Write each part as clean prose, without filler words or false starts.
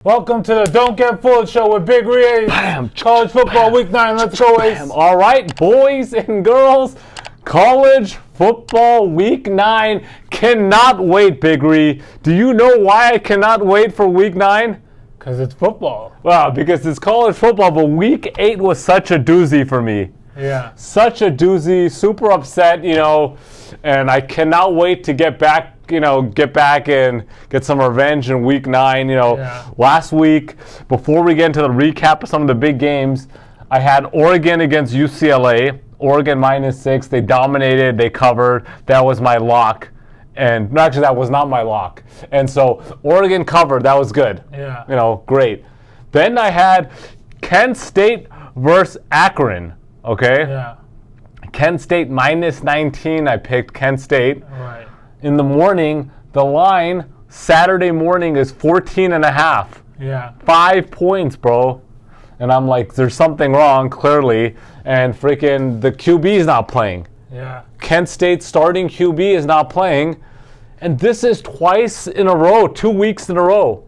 Welcome to the Don't Get Fooled Show with Big Ray. College football week 9. Let's go, Ace. All right, boys and girls. College football week 9. Cannot wait, Big Ray. Do you know why I cannot wait for week 9? Because it's football. Well, because it's college football, but week 8 was such a doozy for me. Yeah. Such a doozy, super upset, and I cannot wait to get back and get some revenge in week 9. Last week, before we get into the recap of some of the big games, I had Oregon against UCLA. Oregon -6. They dominated. They covered. That was my lock. And actually, that was not my lock. And so Oregon covered. That was good. Yeah. Great. Then I had Kent State versus Akron. Okay? Yeah. Kent State -19. I picked Kent State. Right. In the morning, the line Saturday morning is 14.5. Yeah. 5 points, bro. And I'm like, there's something wrong, clearly. And freaking the QB is not playing. Yeah. Kent State starting QB is not playing. And this is twice in a row, 2 weeks in a row.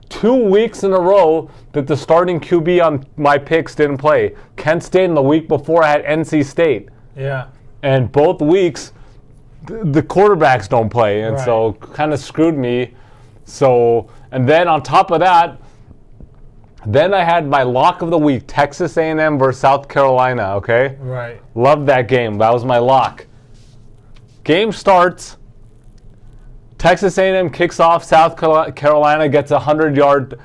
2 weeks in a row that the starting QB on my picks didn't play. Kent State, and the week before I had NC State. Yeah. And both weeks, the quarterbacks don't play, and so kind of screwed me. So, and then on top of that, then I had my lock of the week, Texas A&M versus South Carolina, okay? Right. Loved that game. That was my lock. Game starts. Texas A&M kicks off. South Carolina gets a 100-yard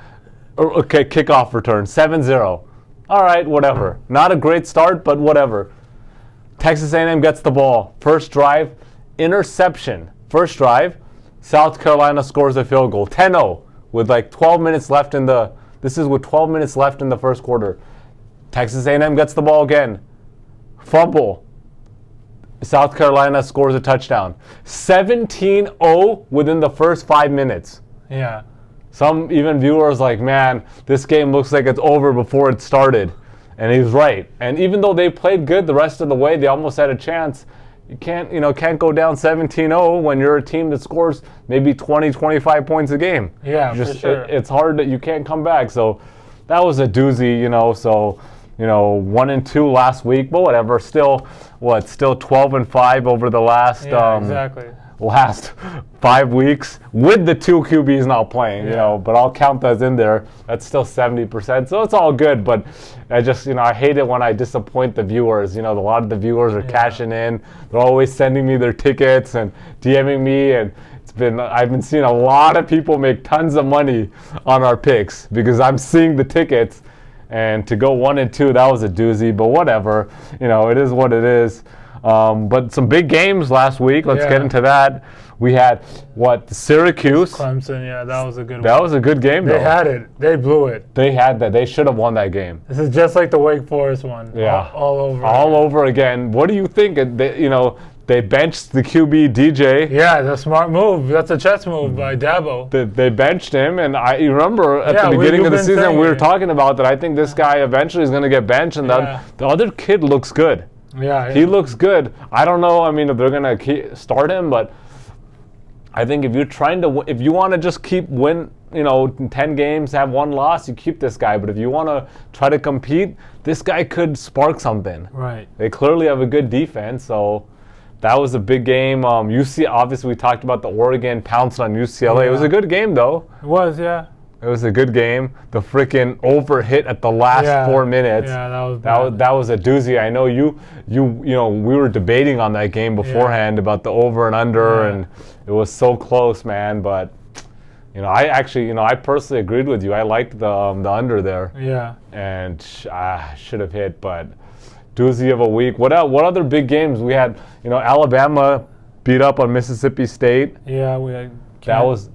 kickoff return, 7-0. All right, whatever. Not a great start, but whatever. Texas A&M gets the ball. First drive, interception. First drive, South Carolina scores a field goal, 10-0, with like 12 minutes left in the. This is with 12 minutes left in the first quarter. Texas A&M gets the ball again. Fumble. South Carolina scores a touchdown. 17-0 within the first 5 minutes. Yeah. Some even viewers like, man, this game looks like it's over before it started. And he's right. And even though they played good the rest of the way, they almost had a chance. You can't go down 17-0 when you're a team that scores maybe 20, 25 points a game. Yeah, for sure. It's hard that you can't come back. So that was a doozy, So 1-2 last week, but whatever. Still 12-5 over the last exactly. last 5 weeks with the 2 QBs not playing, but I'll count those in there. That's still 70%, so it's all good. But I just, I hate it when I disappoint the viewers. A lot of the viewers are cashing in. They're always sending me their tickets and DMing me, and I've been seeing a lot of people make tons of money on our picks because I'm seeing the tickets. And to go 1-2, that was a doozy, but whatever. It is what it is. But some big games last week. Let's get into that. We had, Syracuse. Clemson, that was a good one. That was a good game, though. They had it. They blew it. They had that. They should have won that game. This is just like the Wake Forest one. Yeah. All over. All over again. What do you think? They benched the QB, DJ. Yeah, that's a smart move. That's a chess move by Dabo. They benched him, and you remember at the beginning of the season we were talking about that I think this guy eventually is going to get benched, and the other kid looks good. Yeah. He looks good. I don't know, if they're going to start him, but I think if you want to just keep 10 games, have 1 loss, you keep this guy. But if you want to try to compete, this guy could spark something. Right. They clearly have a good defense, so that was a big game. Obviously, we talked about the Oregon pouncing on UCLA. Yeah. It was a good game, though. It was, yeah. It was a good game. The freaking over hit at the last 4 minutes. Yeah, that was bad. That was a doozy. I know we were debating on that game beforehand about the over and under, and it was so close, man. But I personally agreed with you. I liked the under there. Yeah. And I should have hit, but doozy of a week. What other big games we had? Alabama beat up on Mississippi State. Yeah, we had. That was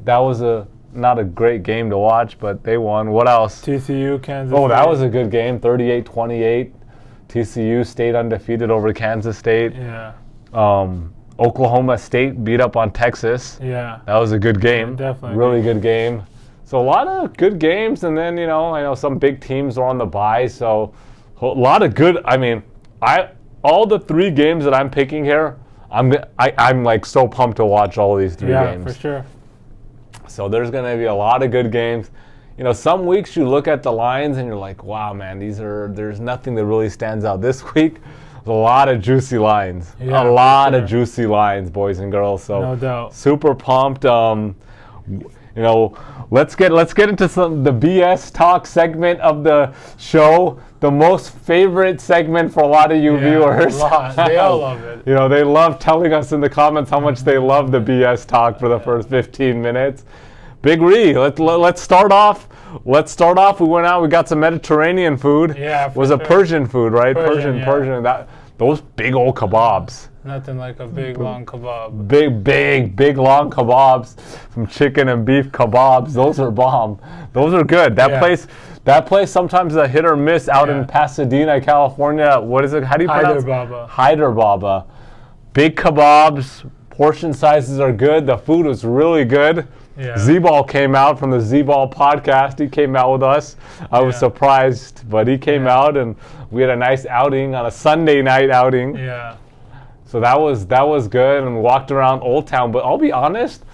not a great game to watch, but they won. What else? TCU, Kansas. Oh, that was a good game. 38-28. TCU stayed undefeated over Kansas State. Yeah. Oklahoma State beat up on Texas. Yeah. That was a good game. Yeah, definitely. Really good game. So a lot of good games, and then I know some big teams are on the bye, so a lot of good. All the 3 games that I'm picking here, I'm like so pumped to watch all these 3 games. Yeah, for sure. So there's going to be a lot of good games. you know, some weeks you look at the lines and you're like, wow, man, there's nothing that really stands out. This week, a lot of juicy lines. Yeah, a lot of juicy lines, boys and girls. So no doubt. Super pumped. You know, let's get into the BS talk segment of the show. The most favorite segment for a lot of you viewers. A lot. They all love it. You know, they love telling us in the comments how much they love the BS talk for the first 15 minutes. Big Ree, let's start off. We went out. We got some Mediterranean food. Yeah, was a Persian food, right? Persian. Those big old kebabs. Nothing like a big long kebab. Big long kebabs, some chicken and beef kebabs. Those are bomb. Those are good. That place sometimes is a hit or miss out in Pasadena, California. What is it? How do you pronounce it? Hyder Baba. Big kebabs. Portion sizes are good. The food was really good. Yeah. Z-Ball came out from the Z-Ball podcast. He came out with us. I was surprised, but he came out and we had a nice outing on a Sunday night outing. Yeah. So that was good, and walked around Old Town. But I'll be honest,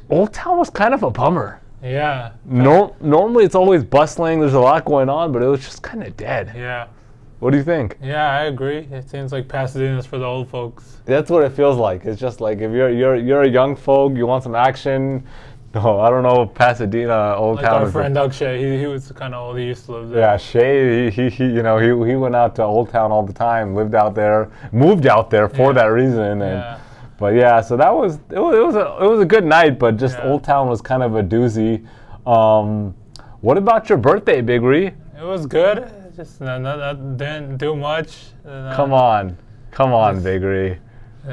Old Town was kind of a bummer. Yeah. Normally it's always bustling. There's a lot going on, but it was just kind of dead. Yeah. What do you think? Yeah, I agree. It seems like Pasadena's for the old folks. That's what it feels like. It's just like if you're a young folk, you want some action. No, I don't know Pasadena, Old like Town. Our friend Akshay, he was kind of old. He used to live there. Yeah, Shay, he went out to Old Town all the time, lived out there, moved out there for that reason, and but yeah, so it was a good night, but just Old Town was kind of a doozy. What about your birthday, Big Ree? It was good. Just didn't do much. Come on, Big Ree.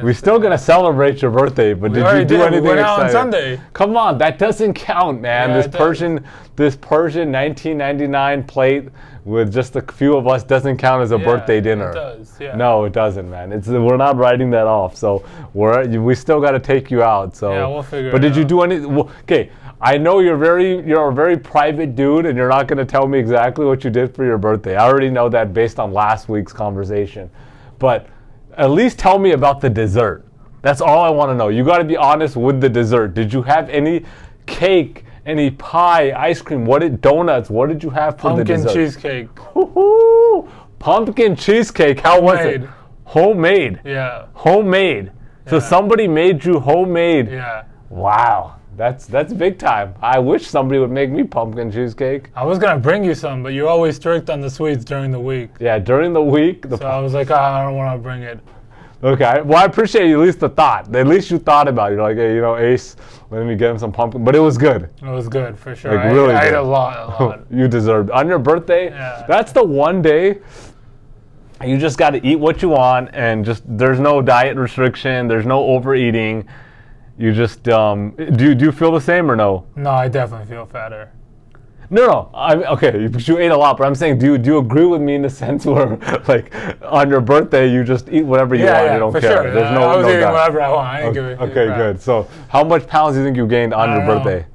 We're still gonna celebrate your birthday, but did you do anything we went out exciting? on Sunday. Come on, that doesn't count, man. Yeah, this Persian 1999 plate with just a few of us doesn't count as a birthday dinner. It does. Yeah. No, it doesn't, man. We're not writing that off. So we still got to take you out. So yeah, we'll figure. But it did you out. do any? Okay, I know you're a very private dude, and you're not gonna tell me exactly what you did for your birthday. I already know that based on last week's conversation, but at least tell me about the dessert. That's all I want to know. You got to be honest with the dessert. Did you have any cake, any pie, ice cream? Donuts? What did you have for the dessert? Pumpkin cheesecake. Woo-hoo! Pumpkin cheesecake. How was it? Homemade. Yeah. Homemade. So somebody made you homemade. Yeah. Wow. That's big time. I wish somebody would make me pumpkin cheesecake. I was gonna bring you some, but you're always strict on the sweets during the week. Yeah, during the week. So I was like, I don't want to bring it. Okay. Well, I appreciate at least the thought. At least you thought about it. You're like, hey, Ace, let me get him some pumpkin. But it was good. It was good for sure. Like, really I ate good. a lot. You deserved. On your birthday, that's the one day you just got to eat what you want, and just there's no diet restriction. There's no overeating. You just do you feel the same or no? No, I definitely feel fatter. No. Okay. You ate a lot, but I'm saying, do you agree with me in the sense where, like, on your birthday you just eat whatever you want, you don't for care. Sure. There's I was eating doubt. whatever I want. I didn't give a Okay, good. So, how much pounds do you think you gained on your birthday?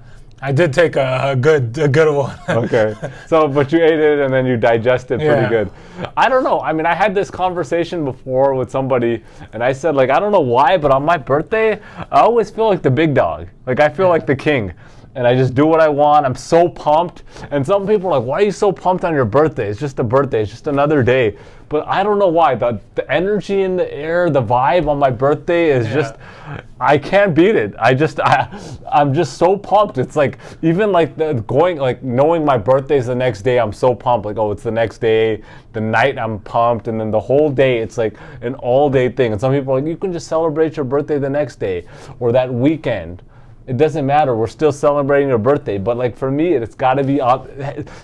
I did take a good one. Okay. So, but you ate it and then you digested pretty good. I don't know. I mean, I had this conversation before with somebody, and I said, like, I don't know why, but on my birthday, I always feel like the big dog. Like, I feel like the king. And I just do what I want. I'm so pumped. And some people are like, why are you so pumped on your birthday? It's just a birthday. It's just another day. But I don't know why. The energy in the air, the vibe on my birthday is just, I can't beat it. I'm just so pumped. It's like, even like knowing my birthday's the next day, I'm so pumped. Like, oh, it's the next day. The night I'm pumped. And then the whole day, it's like an all day thing. And some people are like, you can just celebrate your birthday the next day or that weekend. It doesn't matter. We're still celebrating your birthday. But like for me, it's got to be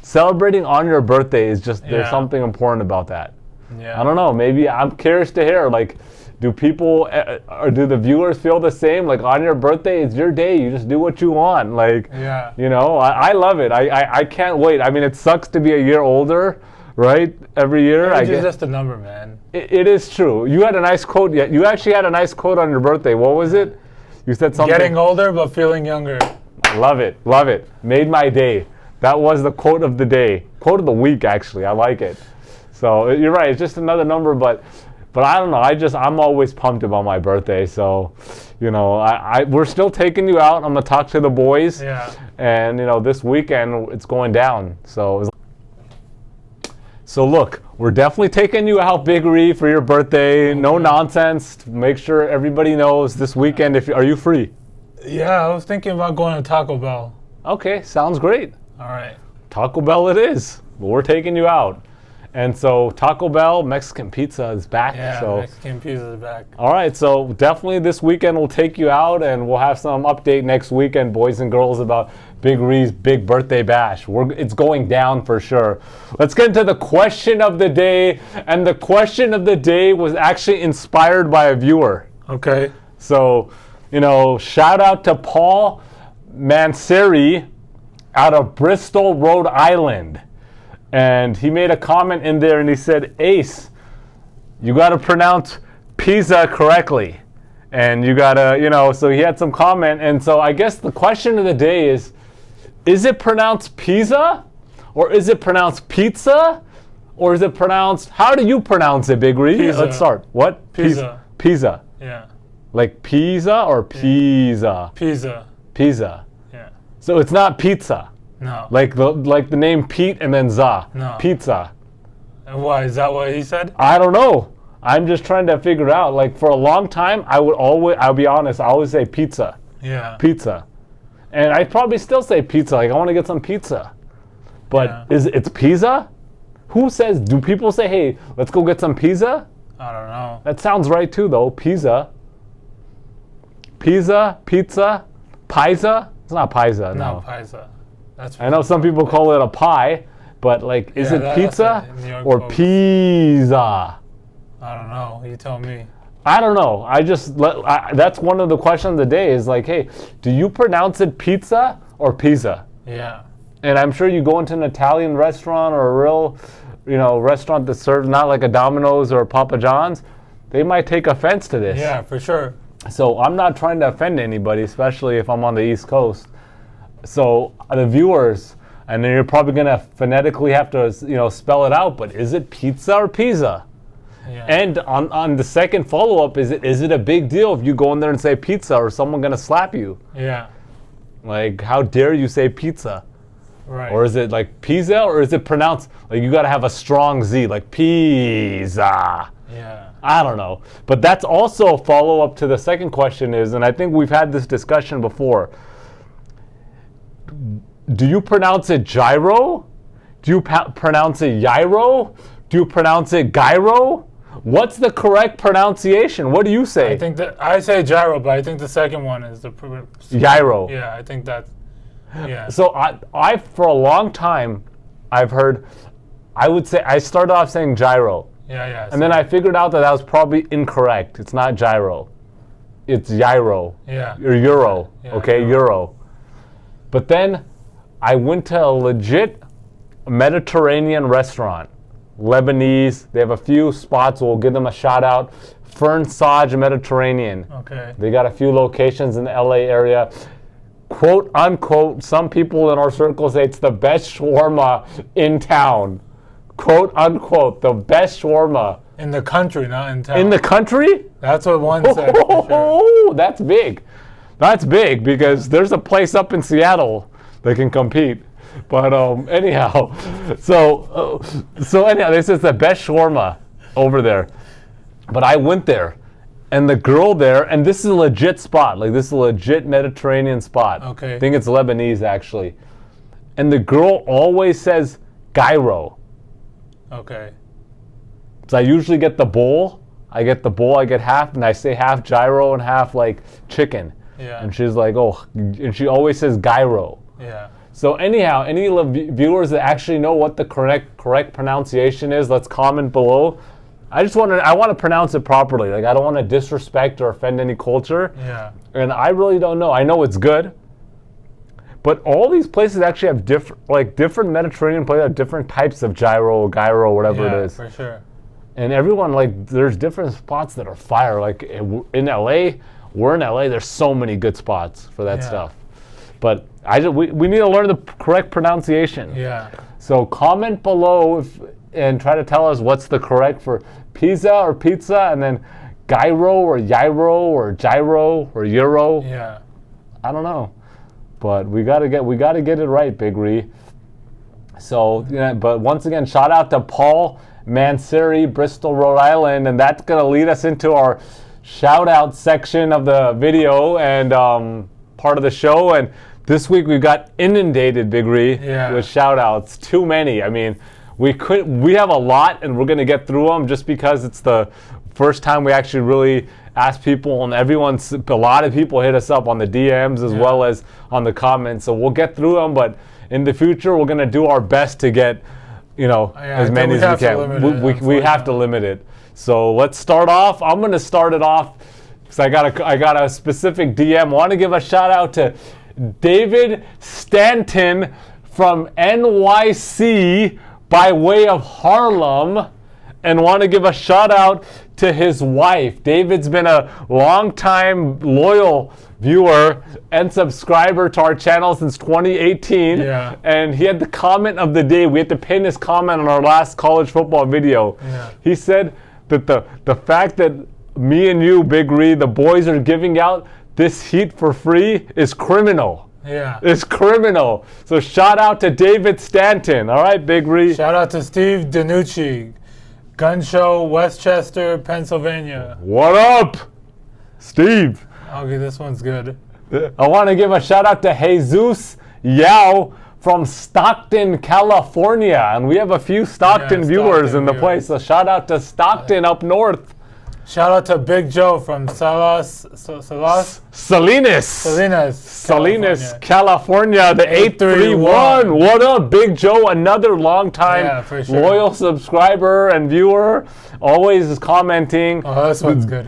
celebrating on your birthday is just, there's something important about that. Yeah. I don't know. Maybe I'm curious to hear, like, do people or do the viewers feel the same? Like, on your birthday, it's your day. You just do what you want. Like, I love it. I can't wait. I mean, it sucks to be a year older, right? Every year. Age is just a number, man. It is true. You had a nice quote. You actually had a nice quote on your birthday. What was it? You said something. Getting older, but feeling younger. Love it. Love it. Made my day. That was the quote of the day. Quote of the week, actually. I like it. So you're right. It's just another number, but But I don't know. I'm always pumped about my birthday. So, we're still taking you out. I'm gonna talk to the boys. Yeah. And this weekend it's going down. So look, we're definitely taking you out, Big Ree, for your birthday. No nonsense. Make sure everybody knows this weekend. Are you free? Yeah, I was thinking about going to Taco Bell. Okay, sounds great. All right. Taco Bell it is. We're taking you out. And so Taco Bell, Mexican pizza is back. Yeah, so. Mexican pizza is back. All right, so definitely this weekend we'll take you out, and we'll have some update next weekend, boys and girls, about Big Ree's big birthday bash. It's going down for sure. Let's get into the question of the day, and the question of the day was actually inspired by a viewer. Okay. So, shout out to Paul Manseri out of Bristol, Rhode Island. And he made a comment in there and he said, Ace, you got to pronounce pizza correctly. And you got to, so he had some comment. And so I guess the question of the day is it pronounced pizza? Or is it pronounced pizza? Or is it pronounced, how do you pronounce it, Big Ree? Pizza. Let's start. What? Pizza. Pizza. Yeah. Like pizza or pizza? Pizza. Pizza. Yeah. So it's not pizza. No. Like the name Pete and then za. No. Pizza. And why? Is that what he said? I don't know. I'm just trying to figure it out. Like for a long time, I'll be honest, I always say pizza. Yeah. Pizza. And I'd probably still say pizza. Like I want to get some pizza. But it's pizza? Do people say, hey, let's go get some pizza? I don't know. That sounds right too though. Pizza. Pizza, pizza, pizza. It's not pizza, no. No, pizza. I know some people call it a pie, but like, is it pizza or pizza? I don't know. You tell me. I don't know. That's one of the questions of the day is like, hey, do you pronounce it pizza or pizza? Yeah. And I'm sure you go into an Italian restaurant or a real, restaurant that serves not like a Domino's or a Papa John's, they might take offense to this. Yeah, for sure. So I'm not trying to offend anybody, especially if I'm on the East Coast. So the viewers, and then you're probably gonna phonetically have to, spell it out. But is it pizza or pizza? Yeah. And on the second follow-up, is it a big deal if you go in there and say pizza, or someone gonna slap you? Yeah. Like, how dare you say pizza? Right. Or is it like pizza, or is it pronounced like you gotta have a strong Z, like pizza? Yeah. I don't know. But that's also a follow-up to the second question is, and I think we've had this discussion before, do you pronounce it gyro? Do you pronounce it gyro? Do you pronounce it gyro? What's the correct pronunciation? What do you say? I think that I say gyro, but I think the second one is the gyro. Yeah, I think that. Yeah. So I for a long time, I've heard, I would say I started off saying gyro. Yeah. And then I figured out that was probably incorrect. It's not gyro. It's gyro. Yeah. Or euro. Yeah, okay, euro. But then I went to a legit Mediterranean restaurant. Lebanese. They have a few spots. We'll give them a shout out. Fern Saj Mediterranean. Okay. They got a few locations in the LA area. Quote unquote, some people in our circle say it's the best shawarma in town. Quote unquote, the best shawarma. In the country, not in town. In the country? That's what one said. Oh, that's big. That's big because there's a place up in Seattle that can compete. But anyhow, so anyhow, this is the best shawarma over there. But I went there, and the girl there, and this is a legit spot. Like this is a legit Mediterranean spot. Okay. I think it's Lebanese actually. And the girl always says gyro. Okay. So I usually get the bowl. I get half, and I say half gyro and half like chicken. Yeah. And she's like, oh, and she always says gyro. Yeah. So anyhow, any viewers that actually know what the correct pronunciation is, let's comment below. I want to pronounce it properly. Like I don't want to disrespect or offend any culture. Yeah. And I really don't know. I know it's good. But all these places actually have different Mediterranean places have different types of gyro, whatever it is. Yeah, for sure. And everyone, like, there's different spots that are fire. Like in LA, we're in LA, there's so many good spots for that stuff. But we need to learn the correct pronunciation. Yeah. So comment below and try to tell us what's the correct for pizza or pizza, and then gyro or gyro or euro. Yeah. I don't know, but we gotta get it right, Big Ree. So, yeah, but once again, shout out to Paul Manseri, Bristol, Rhode Island, and that's gonna lead us into our shout out section of the video and part of the show. And this week we got inundated, Big Ree, with shout outs. Too many. I mean, we have a lot, and we're gonna get through them just because it's the first time we actually really ask people, and a lot of people hit us up on the DMs as well as on the comments. So we'll get through them, but in the future we're gonna do our best to get, as many as we can. We have to limit it. So let's start off. I'm gonna start it off because I got a specific DM. I want to give a shout out to David Stanton from NYC by way of Harlem, and want to give a shout out to his wife. David's been a long-time loyal viewer and subscriber to our channel since 2018. Yeah. And he had the comment of the day. We had to pin his comment on our last college football video. Yeah. He said that the fact that me and you, Big Ree, the boys are giving out this heat for free is criminal. Yeah. It's criminal. So shout out to David Stanton. All right, Big Ree. Shout out to Steve Danucci, Gun Show, Westchester, Pennsylvania. What up, Steve? Okay, this one's good. I want to give a shout out to Jesus Yao from Stockton, California. And we have a few Stockton viewers in the place. So shout out to Stockton up north. Shout out to Big Joe from Salinas, California, the 831. What up, Big Joe? Another long-time loyal subscriber and viewer. Always is commenting. Oh, this one's good.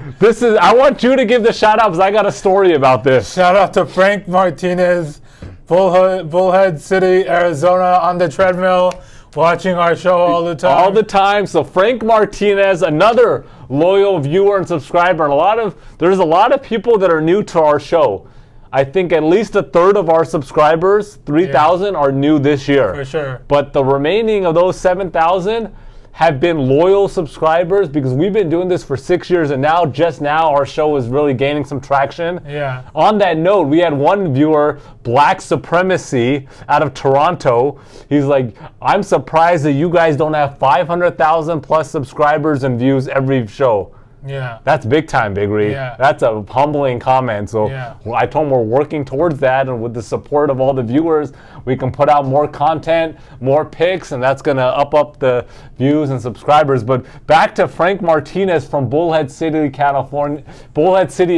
I want you to give the shout out because I got a story about this. Shout out to Frank Martinez, Bullhead City, Arizona, on the treadmill, watching our show all the time. All the time. So Frank Martinez, another loyal viewer and subscriber. And there's a lot of people that are new to our show. I think at least a third of our subscribers, 3,000, are new this year. For sure. But the remaining of those 7,000 have been loyal subscribers because we've been doing this for 6 years, and just now our show is really gaining some traction. Yeah. On that note, we had one viewer, Black Supremacy, out of Toronto. He's like, I'm surprised that you guys don't have 500,000 plus subscribers and views every show. Yeah. That's big time, Big Ree. Yeah. That's a humbling comment. So I told him we're working towards that, and with the support of all the viewers, we can put out more content, more pics, and that's going to up the views and subscribers. But back to Frank Martinez from Bullhead City,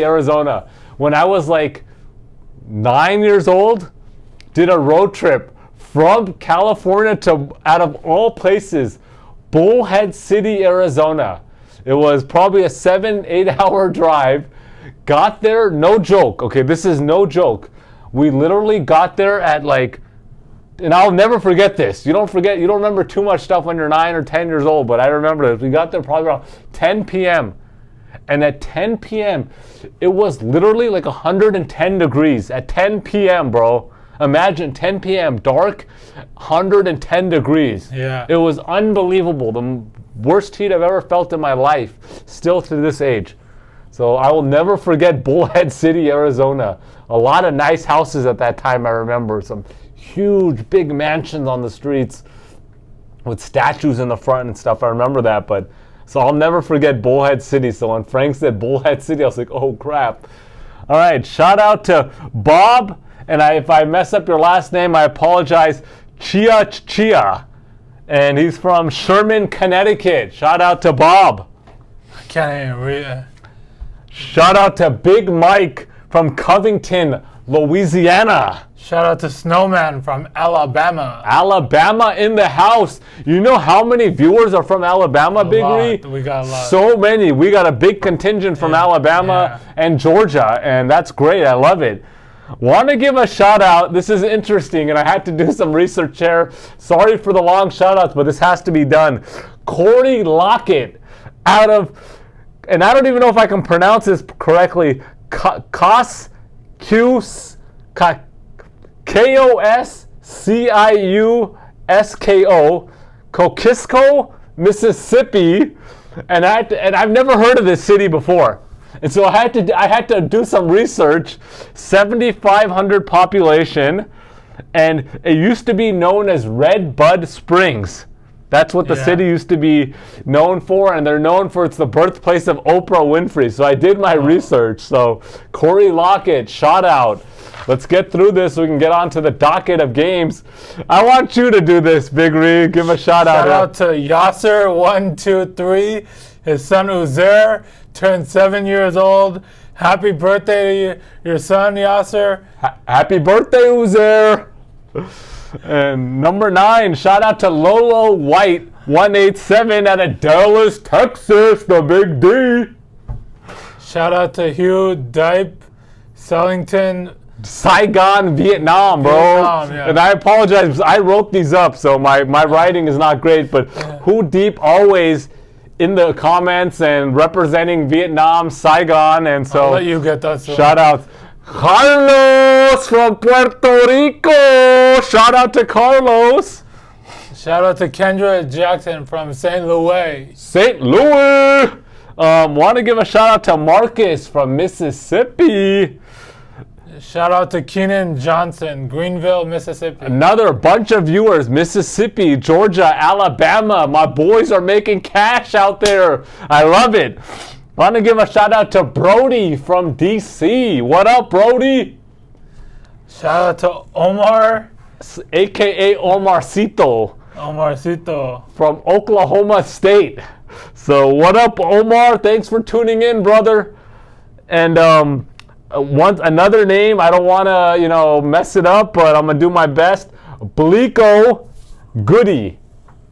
Arizona. When I was like 9 years old, did a road trip from California to, out of all places, Bullhead City, Arizona. It was probably a 7-8 hour drive. Got there, no joke. Okay, this is no joke. We literally got there at and I'll never forget this. You don't remember too much stuff when you're 9 or 10 years old, but I remember this. We got there probably around 10 p.m. And at 10 p.m., it was literally like 110 degrees at 10 p.m., bro. Imagine 10 p.m., dark, 110 degrees. Yeah. It was unbelievable. The worst heat I've ever felt in my life, still to this age. So I will never forget Bullhead City, Arizona. A lot of nice houses at that time, I remember. Some huge, big mansions on the streets with statues in the front and stuff. I remember that. So I'll never forget Bullhead City. So when Frank said Bullhead City, I was like, oh, crap. All right, shout out to Bob. And if I mess up your last name, I apologize. Chia. And he's from Sherman, Connecticut. Shout out to Bob. I can't even read it. Shout out to Big Mike from Covington, Louisiana. Shout out to Snowman from Alabama. Alabama in the house. You know how many viewers are from Alabama, Big Ree? We got a lot. So many. We got a big contingent from Alabama and Georgia, and that's great. I love it. Want to give a shout out. This is interesting, and I had to do some research here. Sorry for the long shout outs, but this has to be done. Corey Lockett out of, and I don't even know if I can pronounce this correctly, Kosciusko, Kokisko, Mississippi, and I've never heard of this city before. And so I had to do some research. 7,500 population, and it used to be known as Red Bud Springs. That's what the city used to be known for, and they're known for it's the birthplace of Oprah Winfrey. So I did my research. So Corey Lockett, shout out. Let's get through this so we can get on to the docket of games. I want you to do this, Big Ree. Give a shout out. Shout out to Yasser123. His son Uzair turned 7 years old. Happy birthday to your son, Yasser. Happy birthday, Uzair. And number 9, shout out to Lolo White 187 out of Dallas, Texas, the Big D. Shout out to Hugh Dipe, Sellington, Saigon, Vietnam, bro. Vietnam, yeah. And I apologize, I wrote these up, so my writing is not great, but Who Deep always in the comments and representing Vietnam, Saigon, and so I'll let you get that. shout out Carlos from Puerto Rico. Shout out to Carlos. Shout out to Kendra Jackson from St. Louis. St. Louis. Want to give a shout out to Marcus from Mississippi. Shout out to Keenan Johnson, Greenville, Mississippi. Another bunch of viewers, Mississippi, Georgia, Alabama. My boys are making cash out there. I love it. Want to give a shout out to Brody from DC. What up, Brody? Shout out to Omar. AKA Omarcito. Omarcito. From Oklahoma State. So what up, Omar? Thanks for tuning in, brother. And another name, I don't want to, mess it up, but I'm going to do my best. Blico Goody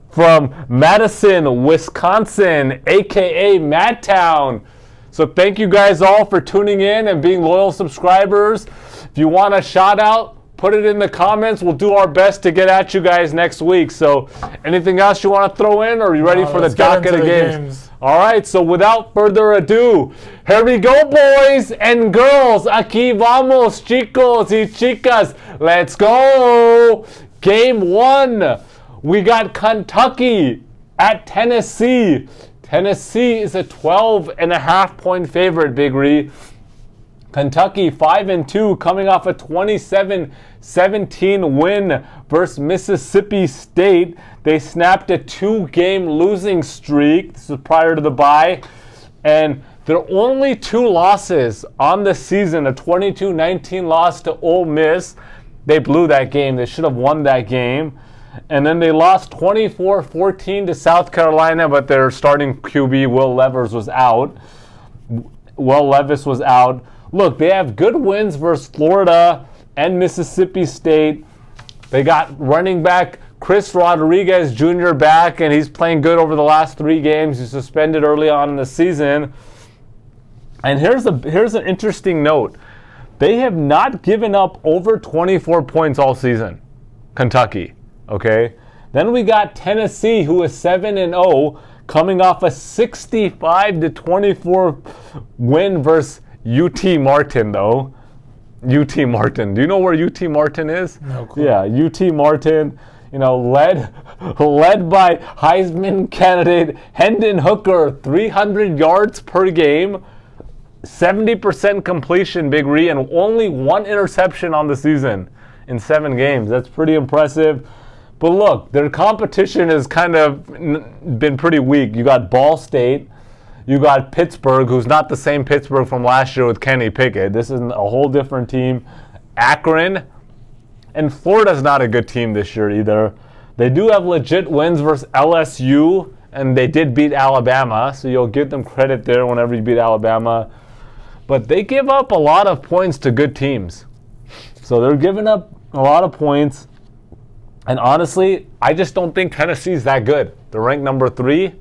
from Madison, Wisconsin, a.k.a. Madtown. So thank you guys all for tuning in and being loyal subscribers. If you want a shout out, put it in the comments. We'll do our best to get at you guys next week. So anything else you want to throw in, or are you ready for the docket of games? All right, so without further ado, here we go, boys and girls. Aquí vamos, chicos y chicas. Let's go. Game 1. We got Kentucky at Tennessee. Tennessee is a 12.5 point favorite, Big Ree. Kentucky 5-2, coming off a 27-17 win versus Mississippi State. They snapped a 2-game losing streak. This was prior to the bye. And their only 2 losses on the season, a 22-19 loss to Ole Miss. They blew that game. They should have won that game. And then they lost 24-14 to South Carolina, but their starting QB, Will Levis, was out. Look, they have good wins versus Florida and Mississippi State. They got running back Chris Rodriguez Jr. back, and he's playing good over the last 3 games. He's suspended early on in the season. And here's an interesting note. They have not given up over 24 points all season, Kentucky. Okay? Then we got Tennessee, who is 7-0, coming off a 65-24 win versus UT Martin, though. UT Martin. Do you know where UT Martin is? No clue. Yeah, UT Martin, led by Heisman candidate Hendon Hooker, 300 yards per game, 70% completion, Big Ree, and only 1 interception on the season in 7 games. That's pretty impressive. But look, their competition has kind of been pretty weak. You got Ball State. You got Pittsburgh, who's not the same Pittsburgh from last year with Kenny Pickett. This is a whole different team. Akron. And Florida's not a good team this year either. They do have legit wins versus LSU, and they did beat Alabama, so you'll give them credit there whenever you beat Alabama. But they give up a lot of points to good teams. So they're giving up a lot of points. And honestly, I just don't think Tennessee's that good. They're ranked number 3.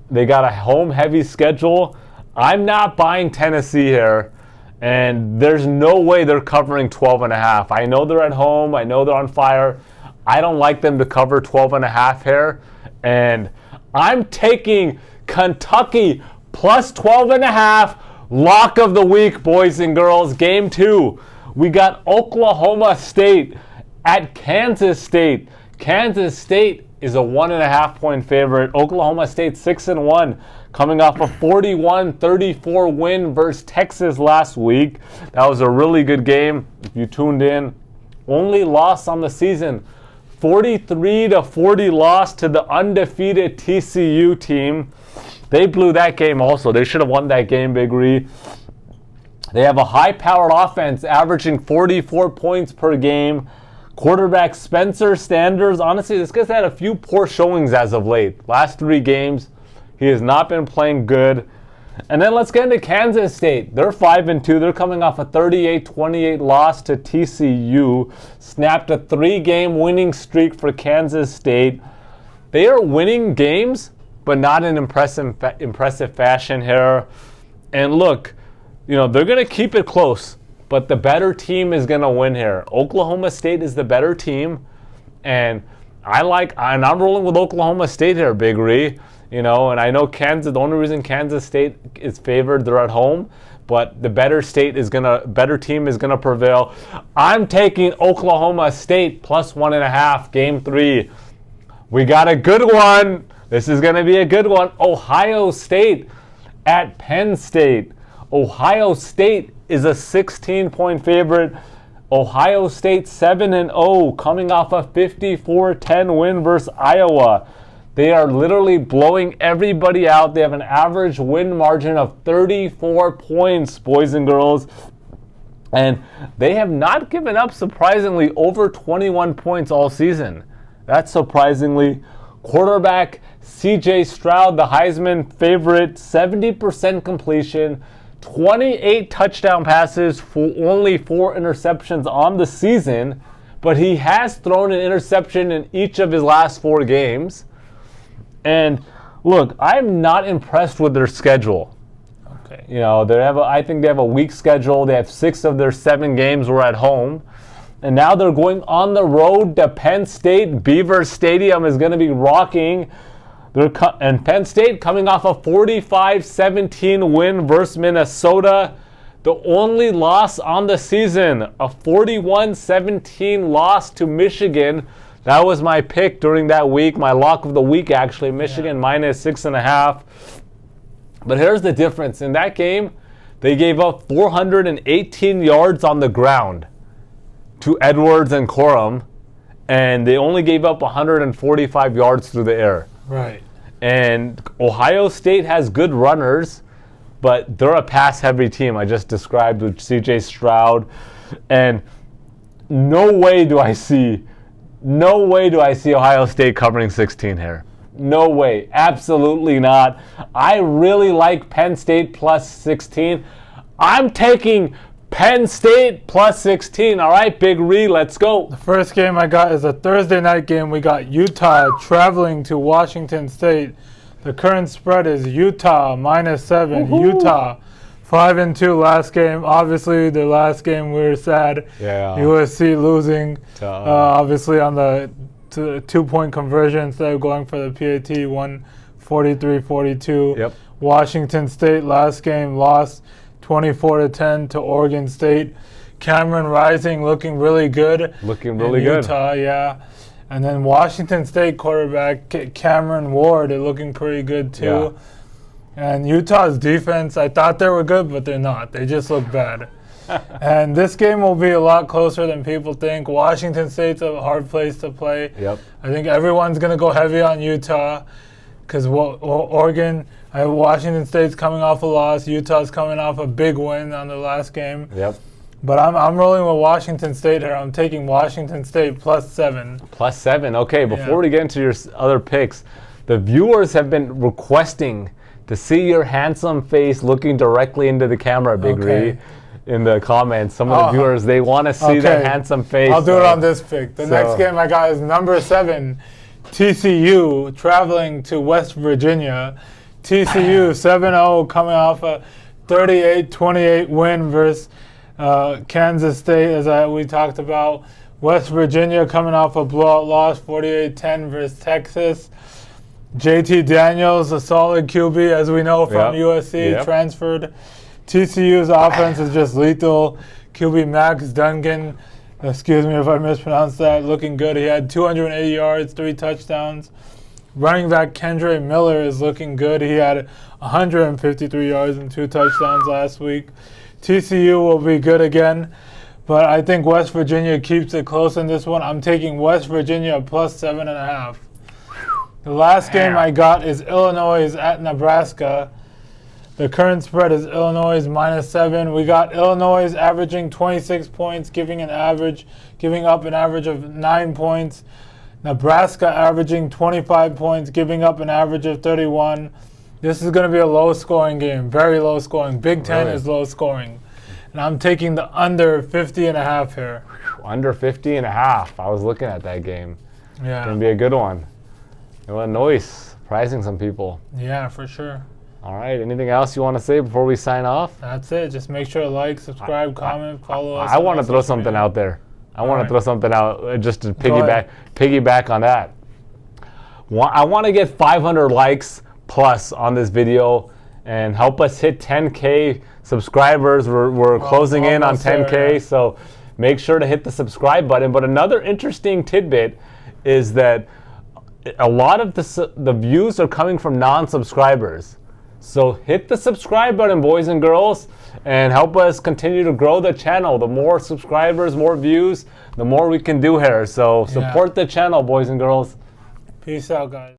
They got a home-heavy schedule. I'm not buying Tennessee here, and there's no way they're covering 12.5. I know they're at home. I know they're on fire. I don't like them to cover 12.5 here, and I'm taking Kentucky plus 12.5. Lock of the week, boys and girls. Game 2. We got Oklahoma State at Kansas State. Kansas State is a 1.5-point favorite. Oklahoma State 6-1, coming off a 41-34 win versus Texas last week. That was a really good game. If you tuned in, only loss on the season, 43-40 loss to the undefeated TCU team. They blew that game also. They should have won that game, Big Ree. They have a high-powered offense averaging 44 points per game. Quarterback Spencer Sanders, honestly, this guy's had a few poor showings as of late. Last 3 games, he has not been playing good. And then let's get into Kansas State. They're 5-2. They're coming off a 38-28 loss to TCU. Snapped a 3-game winning streak for Kansas State. They are winning games, but not in impressive fashion here. And look, they're going to keep it close, but the better team is going to win here. Oklahoma State is the better team, and I'm rolling with Oklahoma State here, Big Ree. And I know Kansas. The only reason Kansas State is favored, they're at home, but the better team is gonna prevail. I'm taking Oklahoma State plus 1.5, game 3. We got a good one. This is gonna be a good one. Ohio State at Penn State. Ohio State is a 16-point favorite. Ohio State 7-0, coming off a 54-10 win versus Iowa. They are literally blowing everybody out. They have an average win margin of 34 points, boys and girls. And they have not given up, surprisingly, over 21 points all season. That's surprisingly. Quarterback C.J. Stroud, the Heisman favorite, 70% completion, 28 touchdown passes for only 4 interceptions on the season. But he has thrown an interception in each of his last 4 games. And look, I'm not impressed with their schedule. Okay. I think they have a weak schedule. They have 6 of their 7 games were at home. And now they're going on the road to Penn State. Beaver Stadium is going to be rocking. And Penn State coming off a 45-17 win versus Minnesota. The only loss on the season, a 41-17 loss to Michigan. That was my pick during that week, my lock of the week, actually. Michigan minus 6.5. But here's the difference. In that game, they gave up 418 yards on the ground to Edwards and Corum, and they only gave up 145 yards through the air. Right. And Ohio State has good runners, but they're a pass-heavy team I just described with C.J. Stroud. And no way do I see Ohio State covering 16 here. No way. Absolutely not. I really like Penn State plus 16. I'm taking Penn State plus 16. All right, Big Ree, let's go. The first game I got is a Thursday night game. We got Utah traveling to Washington State. The current spread is Utah -7. Woo-hoo. Utah 5-2 last game. Obviously, the last game we were sad. Yeah. USC losing. Obviously on the 2-point conversion instead of going for the PAT, 143-42. Yep. Washington State last game lost 24-10 to Oregon State. Cameron Rising looking really good. Looking really good. Utah, yeah. And then Washington State quarterback Cameron Ward is looking pretty good too. Yeah. And Utah's defense, I thought they were good, but they're not. They just look bad. And this game will be a lot closer than people think. Washington State's a hard place to play. Yep. I think everyone's going to go heavy on Utah because Washington State's coming off a loss. Utah's coming off a big win on the last game. Yep. But I'm rolling with Washington State here. I'm taking Washington State +7. +7. Okay, before we get into your other picks, the viewers have been requesting to see your handsome face looking directly into the camera, Big Ree, in the comments. Some of the viewers, they want to see that handsome face. I'll do it on this pick. The next game I got is number 7, TCU, traveling to West Virginia. TCU 7-0, coming off a 38-28 win versus Kansas State, as we talked about. West Virginia coming off a blowout loss, 48-10 versus Texas. JT Daniels, a solid QB, as we know from USC, transferred. TCU's offense is just lethal. QB Max Duncan Excuse me if I mispronounced that. Looking good. He had 280 yards, 3 touchdowns. Running back Kendre Miller is looking good. He had 153 yards and 2 touchdowns last week. TCU will be good again, but I think West Virginia keeps it close in this one. I'm taking West Virginia plus 7.5. The last game I got is Illinois at Nebraska. The current spread is Illinois -7. We got Illinois averaging 26 points, giving up an average of 9 points. Nebraska averaging 25 points, giving up an average of 31. This is going to be a low-scoring game, very low-scoring. Big Ten is low-scoring. And I'm taking the under 50.5 here. Under 50.5. I was looking at that game. Yeah. It's going to be a good one. Illinois surprising some people. Yeah, for sure. All right. Anything else you want to say before we sign off? That's it. Just make sure to like, subscribe, comment, follow us. I want to throw something out there. I want to throw something out just to piggyback on that. I want to get 500 likes plus on this video and help us hit 10K subscribers. We're closing in on 10K, there, yeah. So make sure to hit the subscribe button. But another interesting tidbit is that a lot of the views are coming from non-subscribers. So hit the subscribe button, boys and girls, and help us continue to grow the channel. The more subscribers, more views, the more we can do here. So support the channel, boys and girls. Peace out, guys.